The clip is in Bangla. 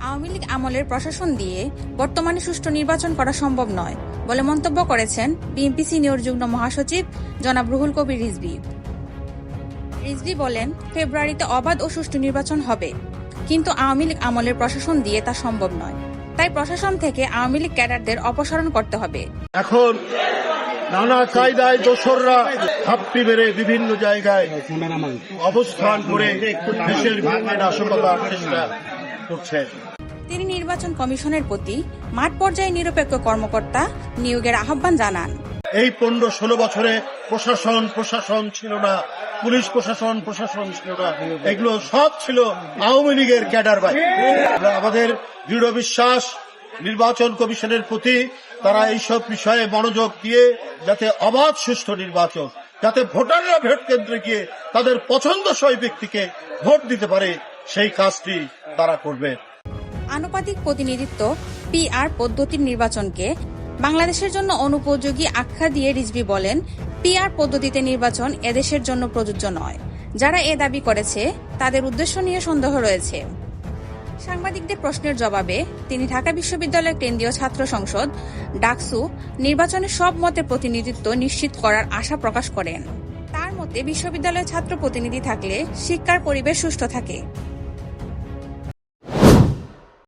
আওয়ামী লীগ আমলের প্রশাসন দিয়ে বর্তমানে সুষ্ঠু নির্বাচন করা সম্ভব নয় বলে মন্তব্য করেছেন বিএনপি সিনিয়র যুগ্ম মহাসচিব জনাব রুহুল কবির রিজভী। রিজভী বলেন, ফেব্রুয়ারিতে অবাধ ও সুষ্ঠু নির্বাচন হবে, কিন্তু আওয়ামী লীগ আমলের প্রশাসন দিয়ে তা সম্ভব নয়। তাই প্রশাসন থেকে আওয়ামী লীগ ক্যাডারদের অপসারণ করতে হবে। এখন নানা কায়দায় দোসররা হাপ্পি মেরে বিভিন্ন জায়গায় অবস্থান করে দেশের বিরুদ্ধে নাশকতার চেষ্টা করছে। তিনি নির্বাচন কমিশনের প্রতি মাঠ পর্যায়ে নিরপেক্ষ কর্মকর্তা নিয়োগের আহ্বান জানান। এই 15-16 বছরে প্রশাসন ছিল না, পুলিশ প্রশাসন ছিল না, এগুলো সব ছিল আওয়ামী লীগের ক্যাডার বাই। আমাদের দৃঢ় বিশ্বাস নির্বাচন কমিশনের প্রতি, তারা এইসব বিষয়ে মনোযোগ দিয়ে যাতে অবাধ সুষ্ঠু নির্বাচন, যাতে ভোটাররা ভোট কেন্দ্রে গিয়ে তাদের পছন্দসই ব্যক্তিকে ভোট দিতে পারে, সেই কাজটি তারা করবে। আনুপাতিক প্রতিনিধিত্ব পিআর পদ্ধতির নির্বাচনকে বাংলাদেশের জন্য অনুপযোগী আখ্যা দিয়ে রিজভী বলেন, পিআর পদ্ধতিতে নির্বাচন এদেশের জন্য প্রযোজ্য নয়। যারা এ দাবি করেছে তাদের উদ্দেশ্য নিয়ে সন্দেহ রয়েছে। সাংবাদিকদের প্রশ্নের জবাবে তিনি ঢাকা বিশ্ববিদ্যালয়ের কেন্দ্রীয় ছাত্র সংসদ ডাকসু নির্বাচনে সব মতের প্রতিনিধিত্ব নিশ্চিত করার আশা প্রকাশ করেন। তার মতে বিশ্ববিদ্যালয়ের ছাত্র প্রতিনিধি থাকলে শিক্ষার পরিবেশ সুষ্ঠু থাকে।